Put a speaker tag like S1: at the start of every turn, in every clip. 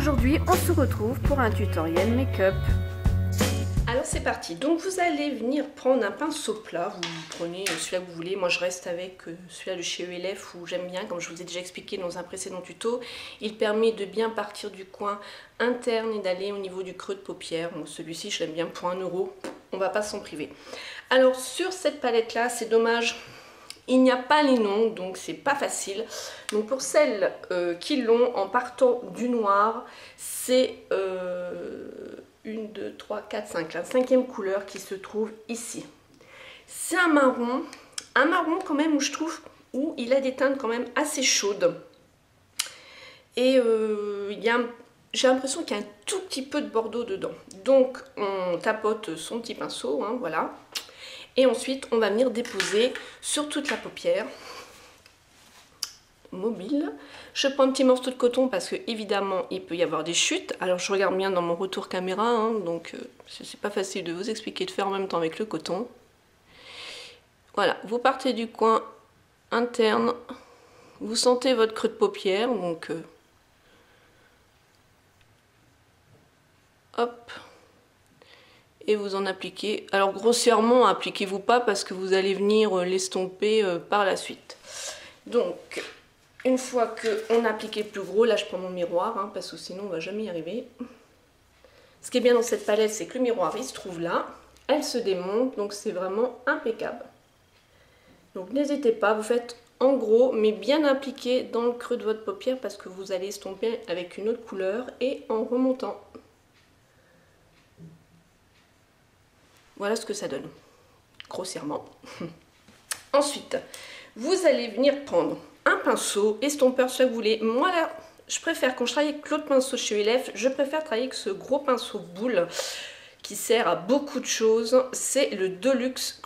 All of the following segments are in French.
S1: aujourd'hui on se retrouve pour un tutoriel make-up.
S2: Alors c'est parti, donc vous allez venir prendre un pinceau plat, vous prenez celui-là que vous voulez, moi je reste avec celui-là de chez ELF où j'aime bien, comme je vous ai déjà expliqué dans un précédent tuto. Il permet de bien partir du coin interne et d'aller au niveau du creux de paupière. Bon, celui-ci je l'aime bien pour 1 €, on va pas s'en priver. Alors sur cette palette là, c'est dommage, il n'y a pas les noms, donc c'est pas facile. Donc pour celles qui l'ont, en partant du noir, c'est 1, 2, 3, 4, 5, la 5e couleur qui se trouve ici. C'est un marron quand même où je trouve où il a des teintes quand même assez chaudes. Et j'ai l'impression qu'il y a un tout petit peu de bordeaux dedans. Donc on tapote son petit pinceau, hein, voilà. Et ensuite on va venir déposer sur toute la paupière mobile. Je prends un petit morceau de coton parce que évidemment il peut y avoir des chutes. Alors je regarde bien dans mon retour caméra, hein, donc c'est pas facile de vous expliquer de faire en même temps avec le coton. Voilà, vous partez du coin interne, vous sentez votre creux de paupière, donc hop, et vous en appliquez. Alors grossièrement, appliquez-vous pas parce que vous allez venir l'estomper par la suite. Donc une fois qu'on a appliqué le plus gros, là je prends mon miroir, hein, parce que sinon on va jamais y arriver. Ce qui est bien dans cette palette, c'est que le miroir il se trouve là, elle se démonte, donc c'est vraiment impeccable. Donc n'hésitez pas, vous faites en gros, mais bien appliqué dans le creux de votre paupière parce que vous allez estomper avec une autre couleur et en remontant. Voilà ce que ça donne, grossièrement. Ensuite, vous allez venir prendre un pinceau, estompeur, ce que vous voulez. Moi là, je préfère, quand je travaille avec l'autre pinceau chez ELF, je préfère travailler avec ce gros pinceau boule qui sert à beaucoup de choses. C'est le Deluxe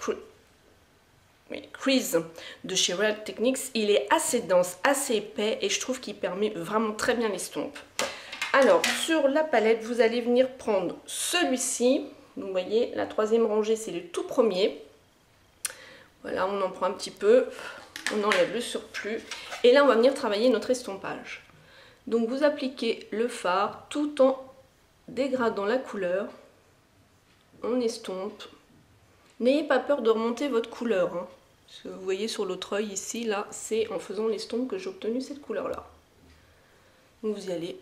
S2: Crease de chez Real Techniques. Il est assez dense, assez épais et je trouve qu'il permet vraiment très bien l'estompe. Alors, sur la palette, vous allez venir prendre celui-ci. Vous voyez, la 3e rangée, c'est le tout premier. Voilà, on en prend un petit peu. On enlève le surplus et là on va venir travailler notre estompage. Donc vous appliquez le fard tout en dégradant la couleur, on estompe. N'ayez pas peur de remonter votre couleur, hein. Ce que vous voyez sur l'autre œil ici, là c'est en faisant l'estompe que j'ai obtenu cette couleur là. Donc vous y allez.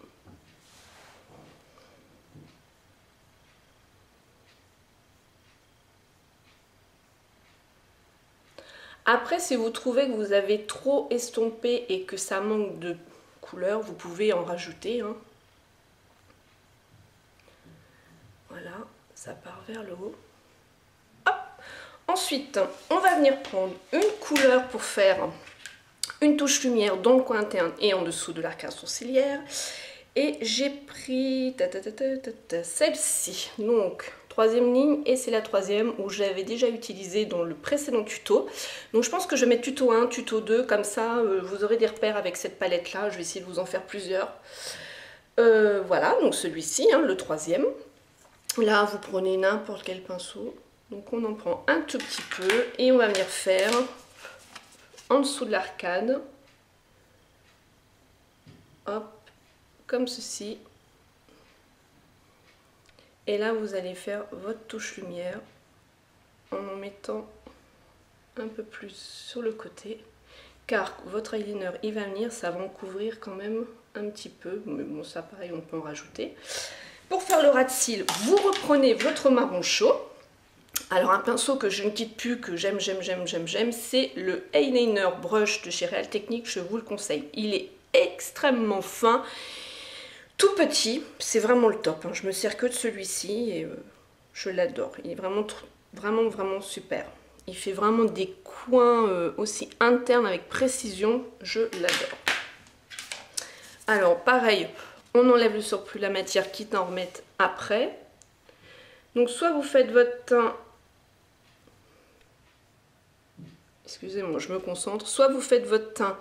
S2: Après, si vous trouvez que vous avez trop estompé et que ça manque de couleur, vous pouvez en rajouter, hein. Voilà, ça part vers le haut. Hop. Ensuite, on va venir prendre une couleur pour faire une touche lumière dans le coin interne et en dessous de l'arcade sourcilière. Et j'ai pris celle-ci, donc 3e ligne, et c'est la 3e où j'avais déjà utilisé dans le précédent tuto. Donc je pense que je vais mettre tuto 1, tuto 2, comme ça vous aurez des repères avec cette palette là. Je vais essayer de vous en faire plusieurs. Voilà, donc celui-ci, hein, le 3e. Là vous prenez n'importe quel pinceau, donc on en prend un tout petit peu et on va venir faire en dessous de l'arcade, hop, comme ceci. Et là vous allez faire votre touche lumière en mettant un peu plus sur le côté, car votre eyeliner il va venir, ça va en couvrir quand même un petit peu, mais bon ça pareil on peut en rajouter. Pour faire le ras de cils, vous reprenez votre marron chaud. Alors un pinceau que je ne quitte plus, que j'aime, c'est le eyeliner brush de chez Real Techniques, je vous le conseille. Il est extrêmement fin, tout petit, c'est vraiment le top, hein. Je me sers que de celui-ci et je l'adore. Il est vraiment super. Il fait vraiment des coins aussi internes avec précision, je l'adore. Alors pareil, on enlève le surplus de la matière, quitte à en remettre après. Donc soit vous faites votre teint, excusez-moi je me concentre, soit vous faites votre teint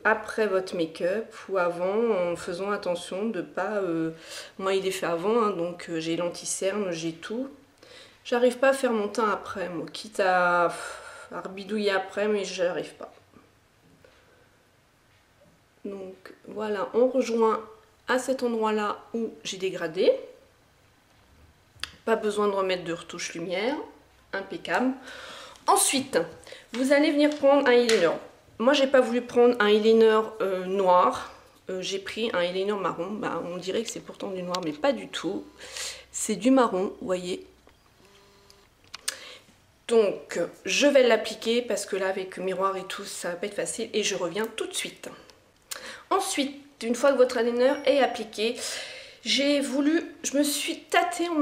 S2: après votre make-up ou avant, en faisant attention de pas... moi il est fait avant, hein, donc j'ai l'anti-cerne, j'ai tout. J'arrive pas à faire mon teint après, moi, quitte à bidouiller après, mais j'arrive pas. Donc voilà, on rejoint à cet endroit-là où j'ai dégradé. Pas besoin de remettre de retouche lumière, impeccable. Ensuite, vous allez venir prendre un eyeliner. Moi, j'ai pas voulu prendre un eyeliner noir. J'ai pris un eyeliner marron. Bah, on dirait que c'est pourtant du noir, mais pas du tout. C'est du marron, vous voyez. Donc, je vais l'appliquer parce que là, avec miroir et tout, ça va pas être facile. Et je reviens tout de suite. Ensuite, une fois que votre eyeliner est appliqué, je me suis tâtée en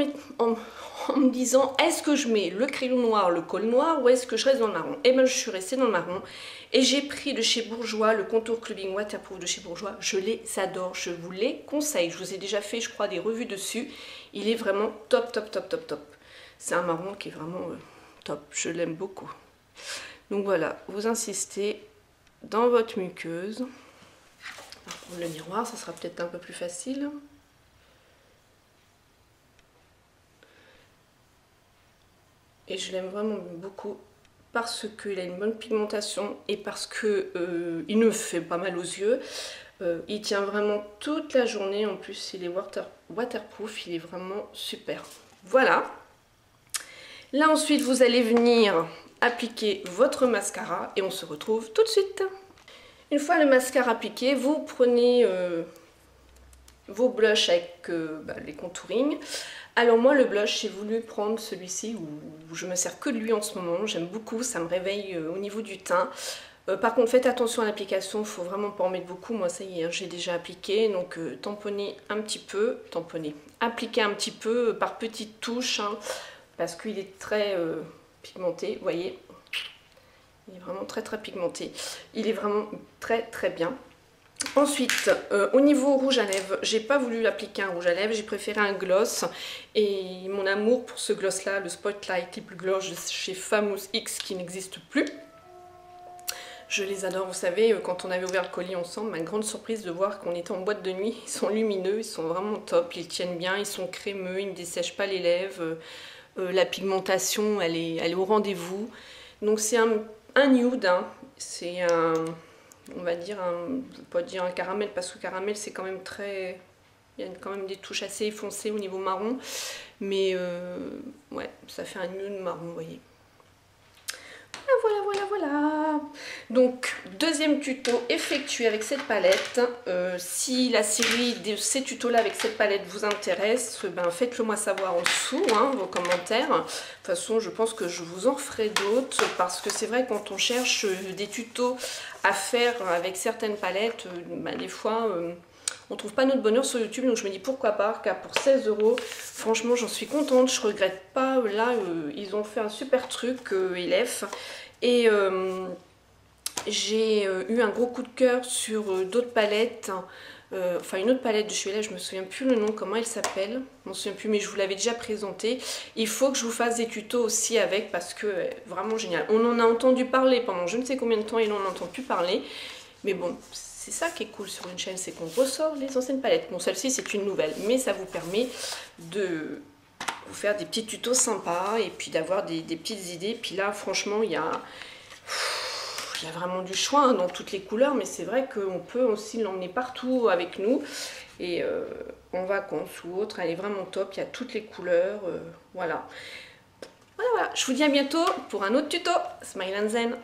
S2: me disant, est-ce que je mets le crayon noir, le col noir, ou est-ce que je reste dans le marron? Et bien, je suis restée dans le marron. Et j'ai pris de chez Bourjois, le contour clubbing waterproof de chez Bourjois. Je les adore, je vous les conseille. Je vous ai déjà fait, je crois, des revues dessus. Il est vraiment top, top, top, top, top. C'est un marron qui est vraiment top, je l'aime beaucoup. Donc voilà, vous insistez dans votre muqueuse. On va prendre le miroir, ça sera peut-être un peu plus facile. Et je l'aime vraiment beaucoup parce qu'il a une bonne pigmentation et parce que il ne fait pas mal aux yeux. Il tient vraiment toute la journée. En plus, il est waterproof, il est vraiment super. Voilà. Là, ensuite, vous allez venir appliquer votre mascara et on se retrouve tout de suite. Une fois le mascara appliqué, vous prenez vos blushs avec les contouring. Alors moi, le blush, j'ai voulu prendre celui-ci où je me sers que de lui en ce moment. J'aime beaucoup, ça me réveille au niveau du teint. Par contre, faites attention à l'application, il ne faut vraiment pas en mettre beaucoup. Moi, ça y est, j'ai déjà appliqué. Donc, tamponnez un petit peu. Appliquez un petit peu par petites touches. Hein, parce qu'il est très pigmenté, vous voyez. Il est vraiment très très pigmenté. Il est vraiment très très bien. Ensuite, au niveau rouge à lèvres, j'ai pas voulu l'appliquer un rouge à lèvres, j'ai préféré un gloss. Et mon amour pour ce gloss là, le Spotlight Lip Gloss de chez Famous X qui n'existe plus. Je les adore, vous savez, quand on avait ouvert le colis ensemble, ma grande surprise de voir qu'on était en boîte de nuit. Ils sont lumineux, ils sont vraiment top, ils tiennent bien, ils sont crémeux, ils ne me dessèchent pas les lèvres. La pigmentation, elle est au rendez-vous. Donc c'est un nude, hein. C'est un... On va dire, je ne vais pas dire un caramel parce que caramel c'est quand même très... Il y a quand même des touches assez foncées au niveau marron. Mais ouais, ça fait un nude marron, vous voyez. Voilà, voilà, voilà. Donc, deuxième tuto effectué avec cette palette. Si la série de ces tutos-là avec cette palette vous intéresse, ben faites-le moi savoir en dessous, hein, vos commentaires. De toute façon, je pense que je vous en ferai d'autres parce que c'est vrai quand on cherche des tutos à faire avec certaines palettes, ben, des fois... on trouve pas notre bonheur sur YouTube, donc je me dis pourquoi pas, car pour 16 €, franchement j'en suis contente, je regrette pas. Là ils ont fait un super truc, Elef, et j'ai eu un gros coup de cœur sur d'autres palettes, enfin une autre palette de chez Elef, je me souviens plus le nom, comment elle s'appelle, je m'en souviens plus, mais je vous l'avais déjà présenté. Il faut que je vous fasse des tutos aussi avec, parce que vraiment génial. On en a entendu parler pendant je ne sais combien de temps et on n'en entend plus parler, mais bon, c'est ça qui est cool sur une chaîne, c'est qu'on ressort les anciennes palettes. Bon, celle-ci c'est une nouvelle, mais ça vous permet de vous faire des petits tutos sympas et puis d'avoir des petites idées. Puis là, franchement, il y a vraiment du choix hein, dans toutes les couleurs, mais c'est vrai qu'on peut aussi l'emmener partout avec nous. Et en vacances ou autre, elle est vraiment top, il y a toutes les couleurs, voilà. Voilà, voilà. Je vous dis à bientôt pour un autre tuto. Smile and Zen.